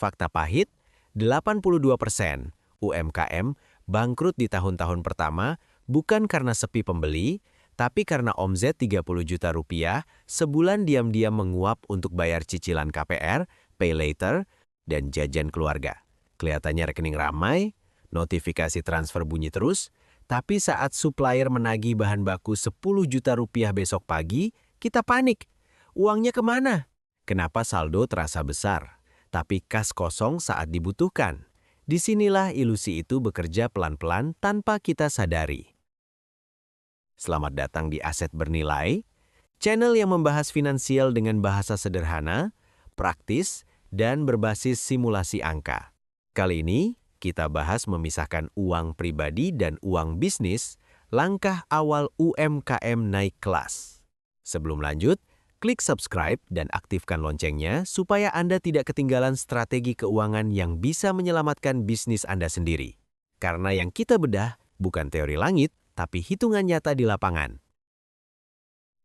fakta pahit, 82% UMKM bangkrut di tahun-tahun pertama bukan karena sepi pembeli, tapi karena omzet 30 juta rupiah sebulan diam-diam menguap untuk bayar cicilan KPR, pay later, dan jajan keluarga. Kelihatannya rekening ramai, notifikasi transfer bunyi terus, tapi saat supplier menagih bahan baku 10 juta rupiah besok pagi, kita panik. Uangnya kemana? Kenapa saldo terasa besar, tapi kas kosong saat dibutuhkan? Disinilah ilusi itu bekerja pelan-pelan tanpa kita sadari. Selamat datang di Aset Bernilai, channel yang membahas finansial dengan bahasa sederhana, praktis, dan berbasis simulasi angka. Kali ini, kita bahas memisahkan uang pribadi dan uang bisnis, langkah awal UMKM naik kelas. Sebelum lanjut, klik subscribe dan aktifkan loncengnya supaya Anda tidak ketinggalan strategi keuangan yang bisa menyelamatkan bisnis Anda sendiri. Karena yang kita bedah bukan teori langit, tapi hitungan nyata di lapangan.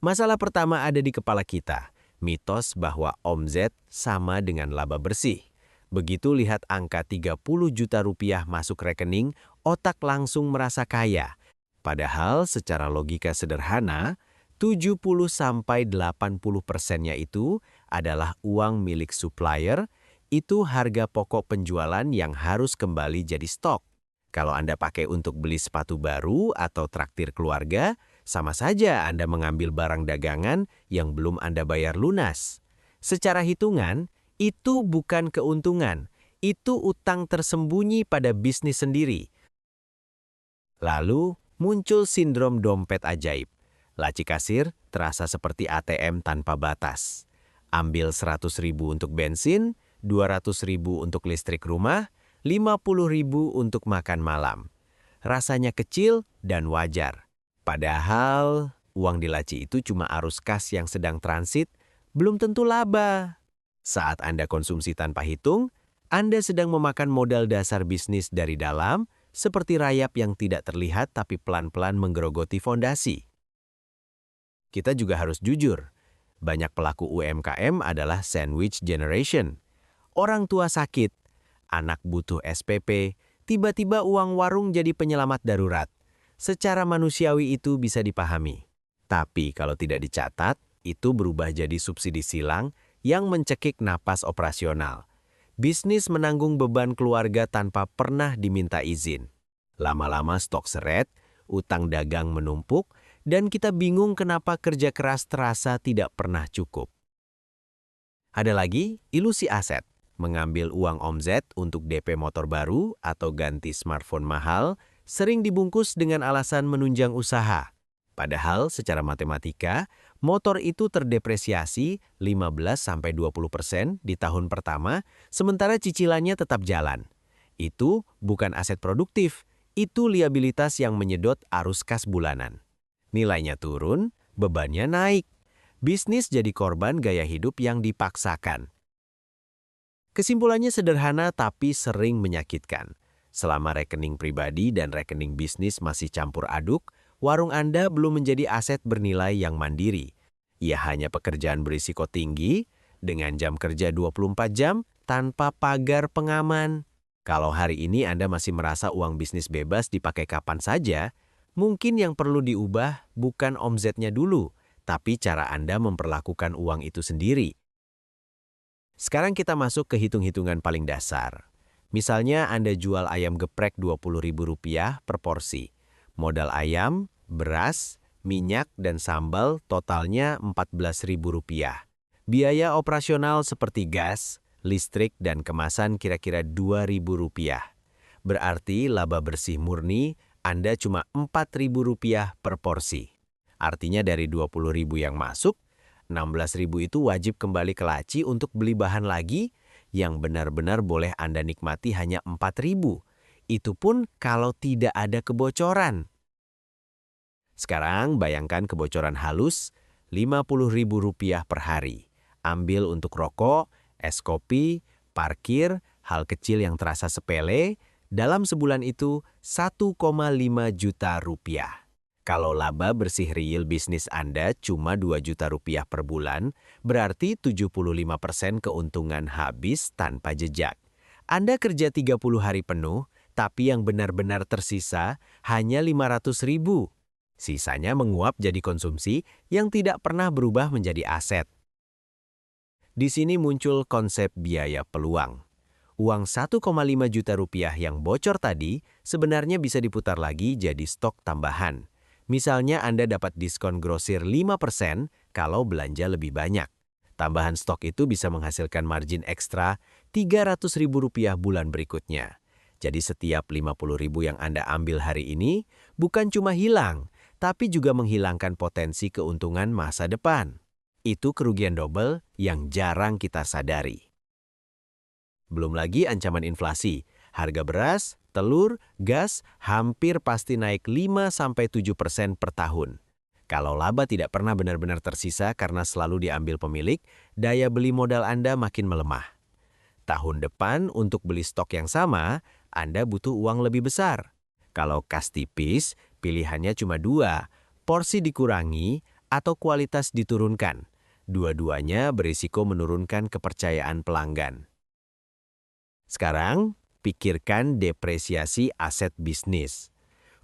Masalah pertama ada di kepala kita, mitos bahwa omzet sama dengan laba bersih. Begitu lihat angka 30 juta rupiah masuk rekening, otak langsung merasa kaya. Padahal secara logika sederhana, 70–80%-nya itu adalah uang milik supplier, itu harga pokok penjualan yang harus kembali jadi stok. Kalau Anda pakai untuk beli sepatu baru atau traktir keluarga, sama saja Anda mengambil barang dagangan yang belum Anda bayar lunas. Secara hitungan, itu bukan keuntungan, itu utang tersembunyi pada bisnis sendiri. Lalu muncul sindrom dompet ajaib. Laci kasir terasa seperti ATM tanpa batas. Ambil 100.000 untuk bensin, 200.000 untuk listrik rumah, 50.000 untuk makan malam. Rasanya kecil dan wajar. Padahal uang di laci itu cuma arus kas yang sedang transit, belum tentu laba. Saat Anda konsumsi tanpa hitung, Anda sedang memakan modal dasar bisnis dari dalam, seperti rayap yang tidak terlihat tapi pelan-pelan menggerogoti fondasi. Kita juga harus jujur, banyak pelaku UMKM adalah sandwich generation. Orang tua sakit, anak butuh SPP, tiba-tiba uang warung jadi penyelamat darurat. Secara manusiawi itu bisa dipahami. Tapi kalau tidak dicatat, itu berubah jadi subsidi silang yang mencekik napas operasional. Bisnis menanggung beban keluarga tanpa pernah diminta izin. Lama-lama stok seret, utang dagang menumpuk, dan kita bingung kenapa kerja keras terasa tidak pernah cukup. Ada lagi, ilusi aset. Mengambil uang omzet untuk DP motor baru atau ganti smartphone mahal, sering dibungkus dengan alasan menunjang usaha. Padahal secara matematika, motor itu terdepresiasi 15–20% di tahun pertama, sementara cicilannya tetap jalan. Itu bukan aset produktif, itu liabilitas yang menyedot arus kas bulanan. Nilainya turun, bebannya naik. Bisnis jadi korban gaya hidup yang dipaksakan. Kesimpulannya sederhana tapi sering menyakitkan. Selama rekening pribadi dan rekening bisnis masih campur aduk, warung Anda belum menjadi aset bernilai yang mandiri. Ia hanya pekerjaan berisiko tinggi, dengan jam kerja 24 jam, tanpa pagar pengaman. Kalau hari ini Anda masih merasa uang bisnis bebas dipakai kapan saja, mungkin yang perlu diubah bukan omzetnya dulu, tapi cara Anda memperlakukan uang itu sendiri. Sekarang kita masuk ke hitung-hitungan paling dasar. Misalnya Anda jual ayam geprek Rp20.000 per porsi. Modal ayam, beras, minyak, dan sambal totalnya Rp14.000. Biaya operasional seperti gas, listrik, dan kemasan kira-kira Rp2.000. Berarti laba bersih murni Anda cuma Rp4.000 per porsi. Artinya dari Rp20.000 yang masuk, Rp16.000 itu wajib kembali ke laci untuk beli bahan lagi yang benar-benar boleh Anda nikmati hanya Rp4.000. Itu pun kalau tidak ada kebocoran. Sekarang bayangkan kebocoran halus Rp50.000 per hari. Ambil untuk rokok, es kopi, parkir, hal kecil yang terasa sepele. Dalam sebulan itu Rp1,5 juta. Kalau laba bersih real bisnis Anda cuma Rp2 juta per bulan, berarti 75% keuntungan habis tanpa jejak. Anda kerja 30 hari penuh, tapi yang benar-benar tersisa hanya 500.000. Sisanya menguap jadi konsumsi yang tidak pernah berubah menjadi aset. Di sini muncul konsep biaya peluang. Uang 1,5 juta rupiah yang bocor tadi sebenarnya bisa diputar lagi jadi stok tambahan. Misalnya Anda dapat diskon grosir 5% kalau belanja lebih banyak. Tambahan stok itu bisa menghasilkan margin ekstra Rp300.000 bulan berikutnya. Jadi setiap Rp50.000 yang Anda ambil hari ini bukan cuma hilang, tapi juga menghilangkan potensi keuntungan masa depan. Itu kerugian double yang jarang kita sadari. Belum lagi ancaman inflasi. Harga beras, telur, gas hampir pasti naik 5-7% per tahun. Kalau laba tidak pernah benar-benar tersisa karena selalu diambil pemilik, daya beli modal Anda makin melemah. Tahun depan untuk beli stok yang sama, Anda butuh uang lebih besar. Kalau kas tipis, pilihannya cuma dua, porsi dikurangi atau kualitas diturunkan. Dua-duanya berisiko menurunkan kepercayaan pelanggan. Sekarang, pikirkan depresiasi aset bisnis.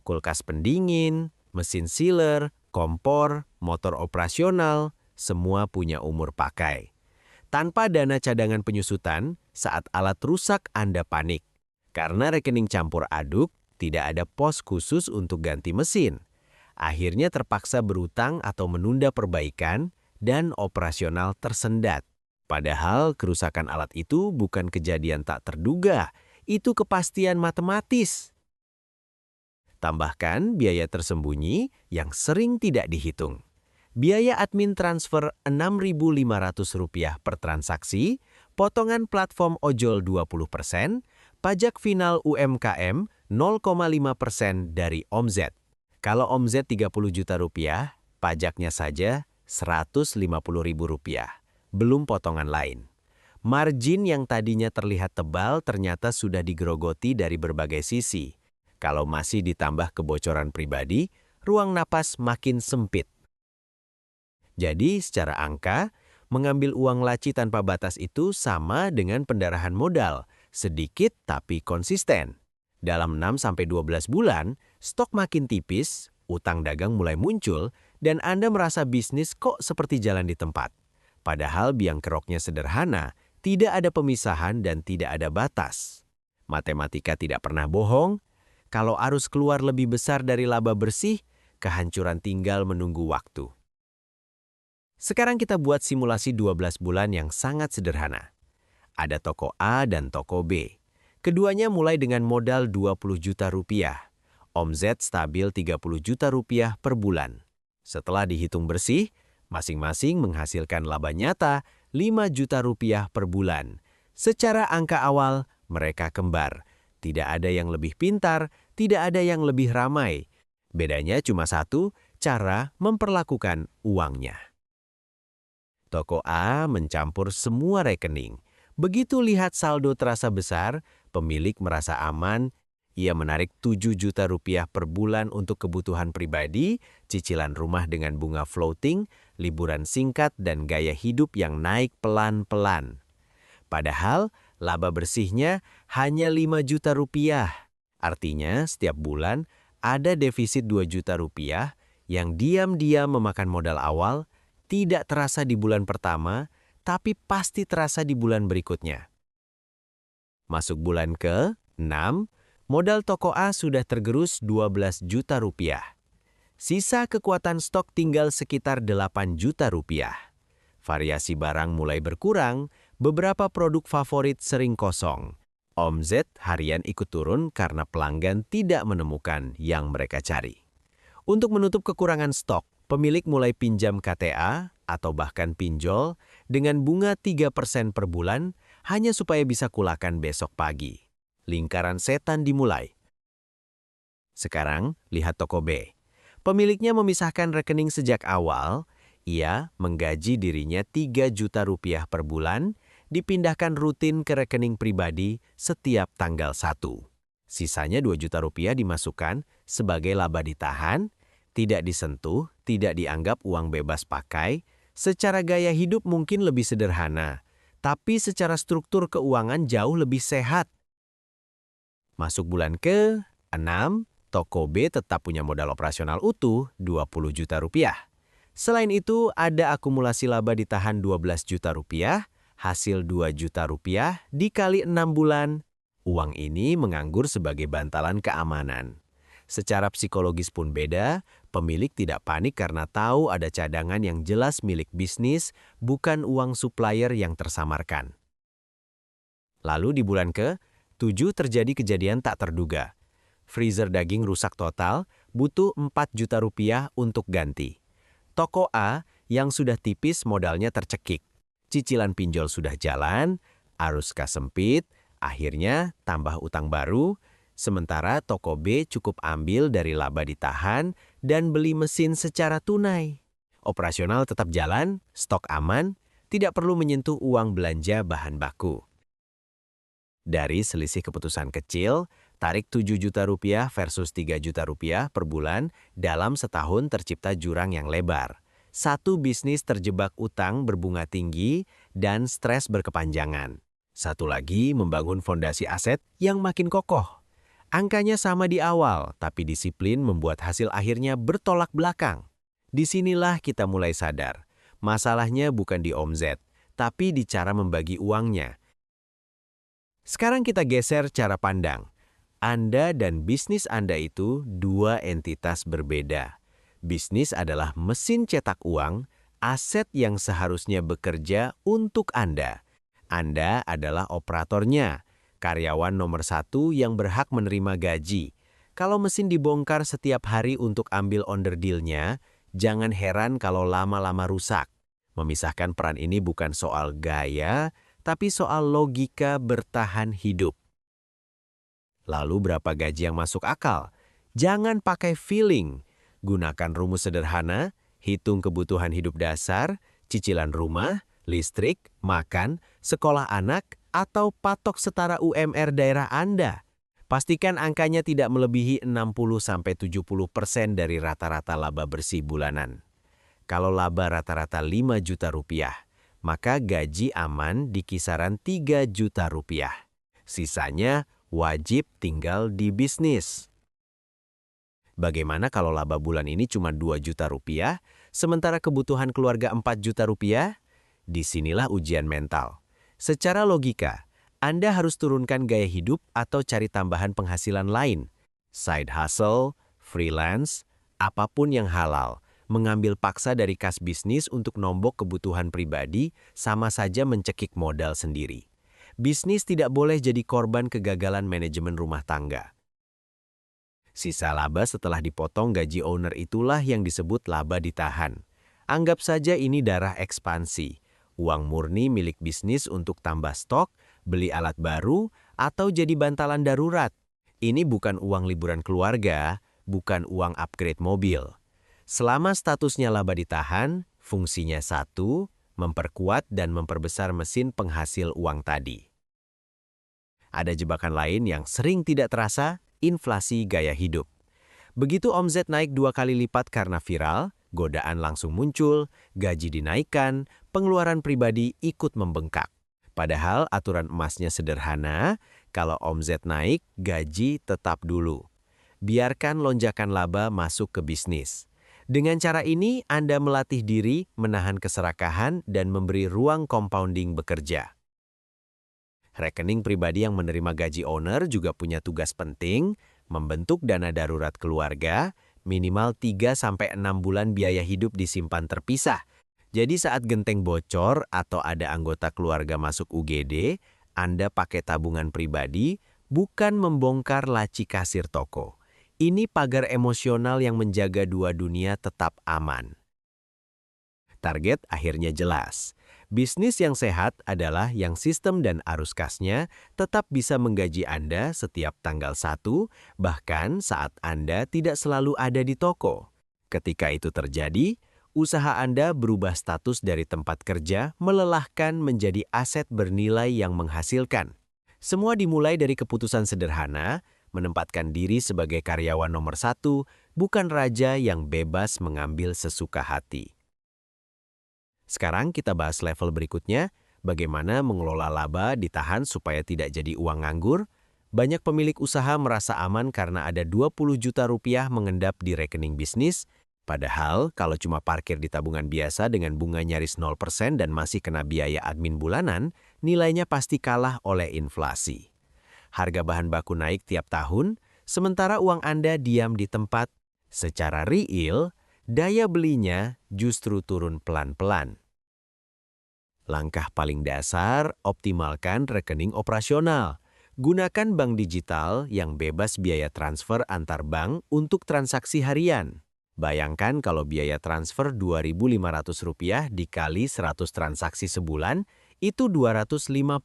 Kulkas pendingin, mesin sealer, kompor, motor operasional, semua punya umur pakai. Tanpa dana cadangan penyusutan, saat alat rusak Anda panik. Karena rekening campur aduk, tidak ada pos khusus untuk ganti mesin. Akhirnya terpaksa berutang atau menunda perbaikan dan operasional tersendat. Padahal kerusakan alat itu bukan kejadian tak terduga, itu kepastian matematis. Tambahkan biaya tersembunyi yang sering tidak dihitung. Biaya admin transfer Rp6.500 per transaksi, potongan platform ojol 20%, pajak final UMKM 0,5% dari omzet. Kalau omzet Rp30 juta, pajaknya saja Rp150.000, belum potongan lain. Margin yang tadinya terlihat tebal ternyata sudah digerogoti dari berbagai sisi. Kalau masih ditambah kebocoran pribadi, ruang napas makin sempit. Jadi, secara angka, mengambil uang laci tanpa batas itu sama dengan pendarahan modal, sedikit tapi konsisten. Dalam 6-12 bulan, stok makin tipis, utang dagang mulai muncul, dan Anda merasa bisnis kok seperti jalan di tempat. Padahal biang keroknya sederhana, tidak ada pemisahan dan tidak ada batas. Matematika tidak pernah bohong. Kalau arus keluar lebih besar dari laba bersih, kehancuran tinggal menunggu waktu. Sekarang kita buat simulasi 12 bulan yang sangat sederhana. Ada toko A dan toko B. Keduanya mulai dengan modal Rp20 juta. Omzet stabil Rp30 juta per bulan. Setelah dihitung bersih, masing-masing menghasilkan laba nyata Rp5 juta per bulan. Secara angka awal, mereka kembar. Tidak ada yang lebih pintar, tidak ada yang lebih ramai. Bedanya cuma satu, cara memperlakukan uangnya. Toko A mencampur semua rekening. Begitu lihat saldo terasa besar, pemilik merasa aman. Ia menarik Rp7 juta per bulan untuk kebutuhan pribadi, cicilan rumah dengan bunga floating, liburan singkat, dan gaya hidup yang naik pelan-pelan. Padahal, laba bersihnya hanya Rp5 juta. Artinya, setiap bulan ada defisit Rp2 juta yang diam-diam memakan modal awal, tidak terasa di bulan pertama, tapi pasti terasa di bulan berikutnya. Masuk bulan ke-6, modal toko A sudah tergerus Rp12 juta. Sisa kekuatan stok tinggal sekitar Rp8 juta. Variasi barang mulai berkurang, beberapa produk favorit sering kosong. Omzet harian ikut turun karena pelanggan tidak menemukan yang mereka cari. Untuk menutup kekurangan stok, pemilik mulai pinjam KTA atau bahkan pinjol dengan bunga 3% per bulan hanya supaya bisa kulakan besok pagi. Lingkaran setan dimulai. Sekarang, lihat toko B. Pemiliknya memisahkan rekening sejak awal. Ia menggaji dirinya Rp3 juta per bulan, dipindahkan rutin ke rekening pribadi setiap tanggal 1. Sisanya Rp2 juta dimasukkan sebagai laba ditahan, tidak disentuh, tidak dianggap uang bebas pakai. Secara gaya hidup mungkin lebih sederhana, tapi secara struktur keuangan jauh lebih sehat. Masuk bulan ke-6, toko B tetap punya modal operasional utuh 20 juta rupiah. Selain itu, ada akumulasi laba ditahan 12 juta rupiah, hasil 2 juta rupiah dikali 6 bulan. Uang ini menganggur sebagai bantalan keamanan. Secara psikologis pun beda, pemilik tidak panik karena tahu ada cadangan yang jelas milik bisnis, bukan uang supplier yang tersamarkan. Lalu di bulan ke-7 terjadi kejadian tak terduga. Freezer daging rusak total, butuh 4 juta rupiah untuk ganti. Toko A yang sudah tipis modalnya tercekik. Cicilan pinjol sudah jalan, arus kas sempit, akhirnya tambah utang baru, sementara toko B cukup ambil dari laba ditahan dan beli mesin secara tunai. Operasional tetap jalan, stok aman, tidak perlu menyentuh uang belanja bahan baku. Dari selisih keputusan kecil, tarik 7 juta rupiah versus 3 juta rupiah per bulan, dalam setahun tercipta jurang yang lebar. Satu bisnis terjebak utang berbunga tinggi dan stres berkepanjangan. Satu lagi membangun fondasi aset yang makin kokoh. Angkanya sama di awal, tapi disiplin membuat hasil akhirnya bertolak belakang. Disinilah kita mulai sadar, masalahnya bukan di omzet, tapi di cara membagi uangnya. Sekarang kita geser cara pandang. Anda dan bisnis Anda itu dua entitas berbeda. Bisnis adalah mesin cetak uang, aset yang seharusnya bekerja untuk Anda. Anda adalah operatornya, karyawan nomor 1 yang berhak menerima gaji. Kalau mesin dibongkar setiap hari untuk ambil onder deal-nya, jangan heran kalau lama-lama rusak. Memisahkan peran ini bukan soal gaya, tapi soal logika bertahan hidup. Lalu berapa gaji yang masuk akal? Jangan pakai feeling. Gunakan rumus sederhana, hitung kebutuhan hidup dasar, cicilan rumah, listrik, makan, sekolah anak, atau patok setara UMR daerah Anda. Pastikan angkanya tidak melebihi 60-70% dari rata-rata laba bersih bulanan. Kalau laba rata-rata 5 juta rupiah, maka gaji aman di kisaran 3 juta rupiah. Sisanya wajib tinggal di bisnis. Bagaimana kalau laba bulan ini cuma 2 juta rupiah, sementara kebutuhan keluarga 4 juta rupiah? Disinilah ujian mental. Secara logika, Anda harus turunkan gaya hidup atau cari tambahan penghasilan lain. Side hustle, freelance, apapun yang halal. Mengambil paksa dari kas bisnis untuk nombok kebutuhan pribadi sama saja mencekik modal sendiri. Bisnis tidak boleh jadi korban kegagalan manajemen rumah tangga. Sisa laba setelah dipotong gaji owner itulah yang disebut laba ditahan. Anggap saja ini darah ekspansi. Uang murni milik bisnis untuk tambah stok, beli alat baru, atau jadi bantalan darurat. Ini bukan uang liburan keluarga, bukan uang upgrade mobil. Selama statusnya laba ditahan, fungsinya satu, memperkuat dan memperbesar mesin penghasil uang tadi. Ada jebakan lain yang sering tidak terasa, inflasi gaya hidup. Begitu omzet naik 2 kali lipat karena viral, godaan langsung muncul, gaji dinaikkan, pengeluaran pribadi ikut membengkak. Padahal aturan emasnya sederhana, kalau omzet naik, gaji tetap dulu. Biarkan lonjakan laba masuk ke bisnis. Dengan cara ini, Anda melatih diri, menahan keserakahan, dan memberi ruang compounding bekerja. Rekening pribadi yang menerima gaji owner juga punya tugas penting, membentuk dana darurat keluarga, minimal 3-6 bulan biaya hidup disimpan terpisah. Jadi saat genteng bocor atau ada anggota keluarga masuk UGD, Anda pakai tabungan pribadi, bukan membongkar laci kasir toko. Ini pagar emosional yang menjaga dua dunia tetap aman. Target akhirnya jelas. Bisnis yang sehat adalah yang sistem dan arus kasnya tetap bisa menggaji Anda setiap tanggal 1, bahkan saat Anda tidak selalu ada di toko. Ketika itu terjadi, usaha Anda berubah status dari tempat kerja melelahkan menjadi aset bernilai yang menghasilkan. Semua dimulai dari keputusan sederhana, menempatkan diri sebagai karyawan nomor 1, bukan raja yang bebas mengambil sesuka hati. Sekarang kita bahas level berikutnya, bagaimana mengelola laba ditahan supaya tidak jadi uang nganggur, Banyak pemilik usaha merasa aman karena ada 20 juta rupiah mengendap di rekening bisnis, padahal kalau cuma parkir di tabungan biasa dengan bunga nyaris 0% dan masih kena biaya admin bulanan, nilainya pasti kalah oleh inflasi. Harga bahan baku naik tiap tahun, sementara uang Anda diam di tempat. Secara real, daya belinya justru turun pelan-pelan. Langkah paling dasar, optimalkan rekening operasional. Gunakan bank digital yang bebas biaya transfer antar bank untuk transaksi harian. Bayangkan kalau biaya transfer Rp2.500 dikali 100 transaksi sebulan, itu Rp250.000.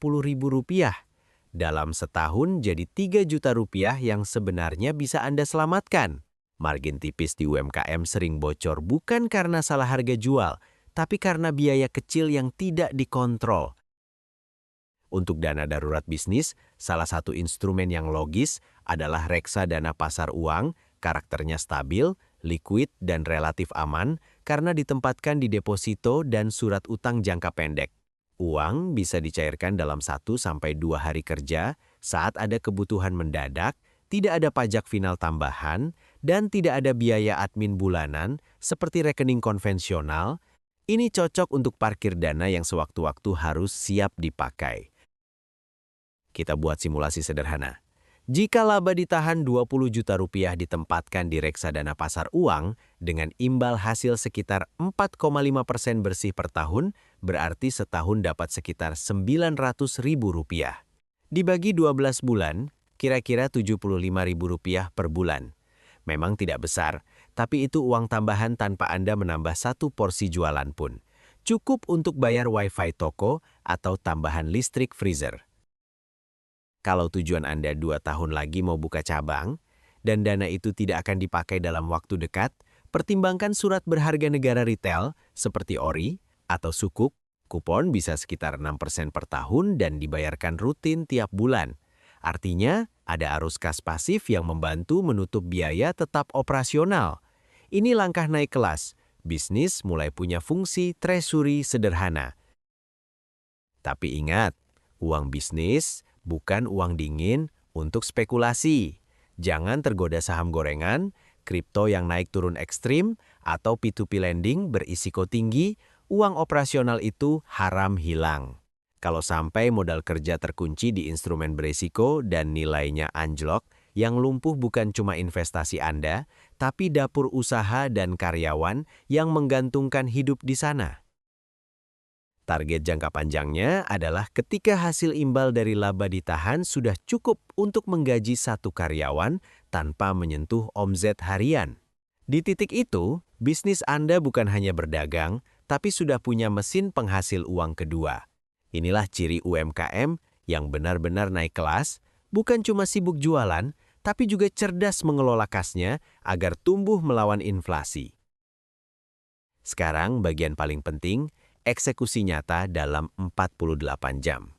Dalam setahun jadi 3 juta rupiah yang sebenarnya bisa Anda selamatkan. Margin tipis di UMKM sering bocor bukan karena salah harga jual, tapi karena biaya kecil yang tidak dikontrol. Untuk dana darurat bisnis, salah satu instrumen yang logis adalah reksadana pasar uang, karakternya stabil, liquid, dan relatif aman karena ditempatkan di deposito dan surat utang jangka pendek. Uang bisa dicairkan dalam 1-2 hari kerja saat ada kebutuhan mendadak, tidak ada pajak final tambahan, dan tidak ada biaya admin bulanan seperti rekening konvensional. Ini cocok untuk parkir dana yang sewaktu-waktu harus siap dipakai. Kita buat simulasi sederhana. Jika laba ditahan 20 juta rupiah ditempatkan di reksadana pasar uang dengan imbal hasil sekitar 4,5% bersih per tahun, berarti setahun dapat sekitar Rp900.000. Dibagi 12 bulan, kira-kira Rp75.000 per bulan. Memang tidak besar, tapi itu uang tambahan tanpa Anda menambah satu porsi jualan pun. Cukup untuk bayar wifi toko atau tambahan listrik freezer. Kalau tujuan Anda 2 tahun lagi mau buka cabang, dan dana itu tidak akan dipakai dalam waktu dekat, pertimbangkan surat berharga negara retail seperti ORI atau Sukuk. Kupon bisa sekitar 6% per tahun dan dibayarkan rutin tiap bulan. Artinya, ada arus kas pasif yang membantu menutup biaya tetap operasional. Ini langkah naik kelas. Bisnis mulai punya fungsi treasury sederhana. Tapi ingat, uang bisnis bukan uang dingin untuk spekulasi. Jangan tergoda saham gorengan, kripto yang naik turun ekstrim, atau P2P lending berisiko tinggi. Uang operasional itu haram hilang. Kalau sampai modal kerja terkunci di instrumen berisiko dan nilainya anjlok, yang lumpuh bukan cuma investasi Anda, tapi dapur usaha dan karyawan yang menggantungkan hidup di sana. Target jangka panjangnya adalah ketika hasil imbal dari laba ditahan sudah cukup untuk menggaji satu karyawan tanpa menyentuh omzet harian. Di titik itu, bisnis Anda bukan hanya berdagang, tapi sudah punya mesin penghasil uang kedua. Inilah ciri UMKM yang benar-benar naik kelas, bukan cuma sibuk jualan, tapi juga cerdas mengelola kasnya agar tumbuh melawan inflasi. Sekarang bagian paling penting, eksekusi nyata dalam 48 jam.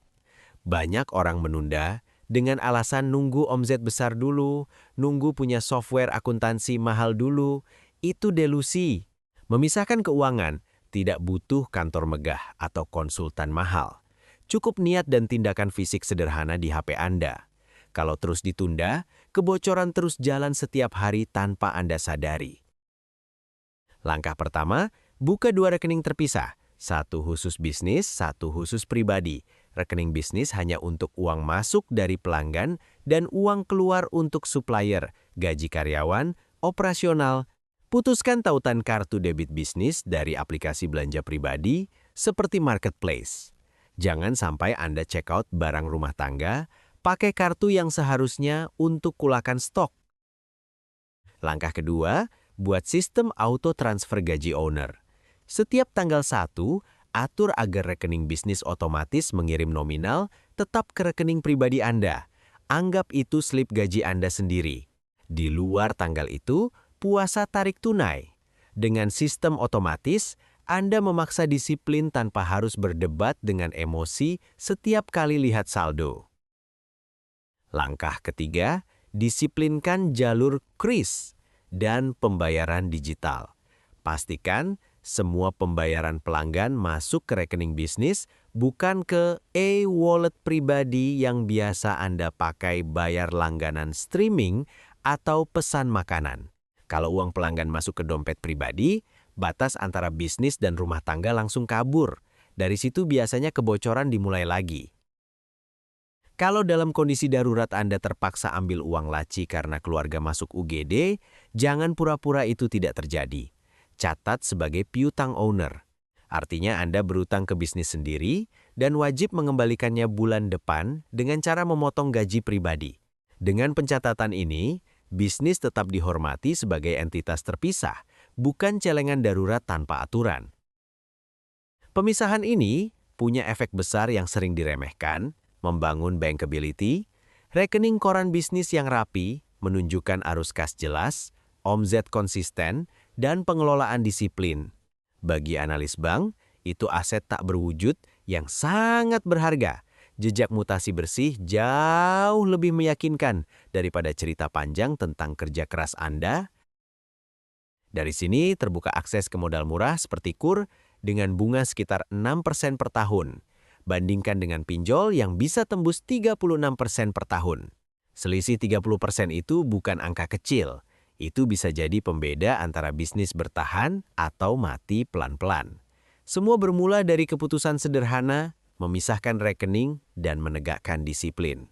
Banyak orang menunda dengan alasan nunggu omzet besar dulu, nunggu punya software akuntansi mahal dulu. Itu delusi. Memisahkan keuangan tidak butuh kantor megah atau konsultan mahal. Cukup niat dan tindakan fisik sederhana di HP Anda. Kalau terus ditunda, kebocoran terus jalan setiap hari tanpa Anda sadari. Langkah pertama, buka 2 rekening terpisah. Satu khusus bisnis, satu khusus pribadi. Rekening bisnis hanya untuk uang masuk dari pelanggan dan uang keluar untuk supplier, gaji karyawan, operasional. Putuskan tautan kartu debit bisnis dari aplikasi belanja pribadi seperti marketplace. Jangan sampai Anda check out barang rumah tangga, pakai kartu yang seharusnya untuk kulakan stok. Langkah kedua, buat sistem auto transfer gaji owner. Setiap tanggal 1, atur agar rekening bisnis otomatis mengirim nominal tetap ke rekening pribadi Anda. Anggap itu slip gaji Anda sendiri. Di luar tanggal itu, puasa tarik tunai. Dengan sistem otomatis, Anda memaksa disiplin tanpa harus berdebat dengan emosi setiap kali lihat saldo. Langkah ketiga, disiplinkan jalur kris dan pembayaran digital. Pastikan semua pembayaran pelanggan masuk ke rekening bisnis, bukan ke e-wallet pribadi yang biasa Anda pakai bayar langganan streaming atau pesan makanan. Kalau uang pelanggan masuk ke dompet pribadi, batas antara bisnis dan rumah tangga langsung kabur. Dari situ biasanya kebocoran dimulai lagi. Kalau dalam kondisi darurat Anda terpaksa ambil uang laci karena keluarga masuk UGD, jangan pura-pura itu tidak terjadi. Catat sebagai piutang owner. Artinya Anda berutang ke bisnis sendiri dan wajib mengembalikannya bulan depan dengan cara memotong gaji pribadi. Dengan pencatatan ini, bisnis tetap dihormati sebagai entitas terpisah, bukan celengan darurat tanpa aturan. Pemisahan ini punya efek besar yang sering diremehkan, membangun bankability, rekening koran bisnis yang rapi, menunjukkan arus kas jelas, omzet konsisten, dan pengelolaan disiplin. Bagi analis bank, itu aset tak berwujud yang sangat berharga. Jejak mutasi bersih jauh lebih meyakinkan daripada cerita panjang tentang kerja keras Anda. Dari sini terbuka akses ke modal murah seperti KUR dengan bunga sekitar 6% per tahun. Bandingkan dengan pinjol yang bisa tembus 36% per tahun. Selisih 30% itu bukan angka kecil. Itu bisa jadi pembeda antara bisnis bertahan atau mati pelan-pelan. Semua bermula dari keputusan sederhana, memisahkan rekening, dan menegakkan disiplin.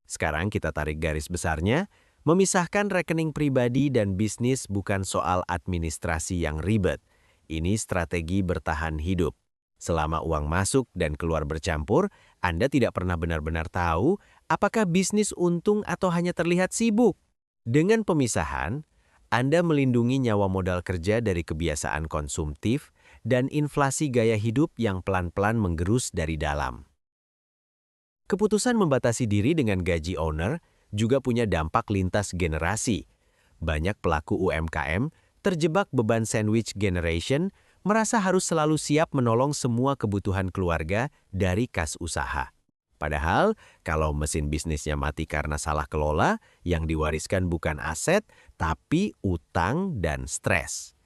Sekarang kita tarik garis besarnya, memisahkan rekening pribadi dan bisnis bukan soal administrasi yang ribet. Ini strategi bertahan hidup. Selama uang masuk dan keluar bercampur, Anda tidak pernah benar-benar tahu apakah bisnis untung atau hanya terlihat sibuk. Dengan pemisahan, Anda melindungi nyawa modal kerja dari kebiasaan konsumtif dan inflasi gaya hidup yang pelan-pelan menggerus dari dalam. Keputusan membatasi diri dengan gaji owner juga punya dampak lintas generasi. Banyak pelaku UMKM terjebak beban sandwich generation, merasa harus selalu siap menolong semua kebutuhan keluarga dari kas usaha. Padahal, kalau mesin bisnisnya mati karena salah kelola, yang diwariskan bukan aset, tapi utang dan stres.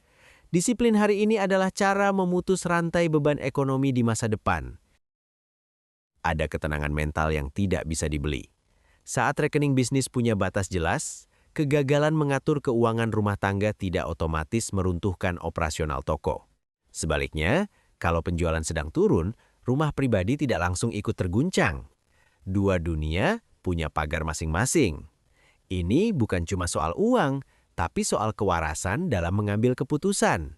Disiplin hari ini adalah cara memutus rantai beban ekonomi di masa depan. Ada ketenangan mental yang tidak bisa dibeli. Saat rekening bisnis punya batas jelas, kegagalan mengatur keuangan rumah tangga tidak otomatis meruntuhkan operasional toko. Sebaliknya, kalau penjualan sedang turun, rumah pribadi tidak langsung ikut terguncang. Dua dunia punya pagar masing-masing. Ini bukan cuma soal uang, tapi soal kewarasan dalam mengambil keputusan.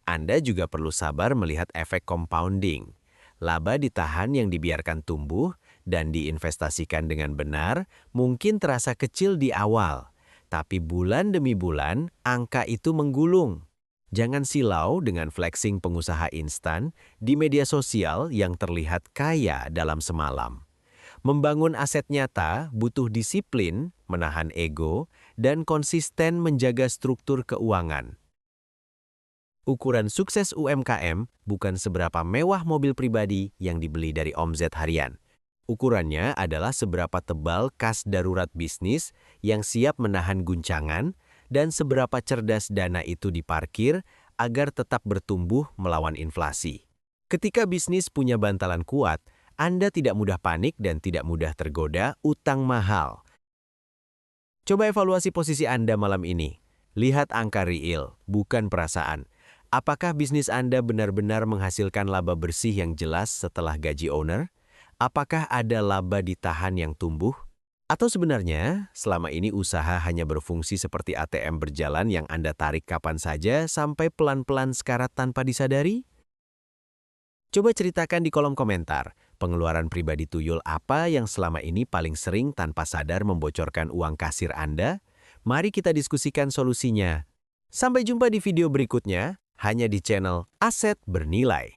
Anda juga perlu sabar melihat efek compounding. Laba ditahan yang dibiarkan tumbuh dan diinvestasikan dengan benar mungkin terasa kecil di awal, tapi bulan demi bulan angka itu menggulung. Jangan silau dengan flexing pengusaha instan di media sosial yang terlihat kaya dalam semalam. Membangun aset nyata butuh disiplin, menahan ego, dan konsisten menjaga struktur keuangan. Ukuran sukses UMKM bukan seberapa mewah mobil pribadi yang dibeli dari omzet harian. Ukurannya adalah seberapa tebal kas darurat bisnis yang siap menahan guncangan dan seberapa cerdas dana itu diparkir agar tetap bertumbuh melawan inflasi. Ketika bisnis punya bantalan kuat, Anda tidak mudah panik dan tidak mudah tergoda utang mahal. Coba evaluasi posisi Anda malam ini. Lihat angka real, bukan perasaan. Apakah bisnis Anda benar-benar menghasilkan laba bersih yang jelas setelah gaji owner? Apakah ada laba ditahan yang tumbuh? Atau sebenarnya, selama ini usaha hanya berfungsi seperti ATM berjalan yang Anda tarik kapan saja sampai pelan-pelan sekarat tanpa disadari? Coba ceritakan di kolom komentar, pengeluaran pribadi tuyul apa yang selama ini paling sering tanpa sadar membocorkan uang kasir Anda? Mari kita diskusikan solusinya. Sampai jumpa di video berikutnya, hanya di channel Aset Bernilai.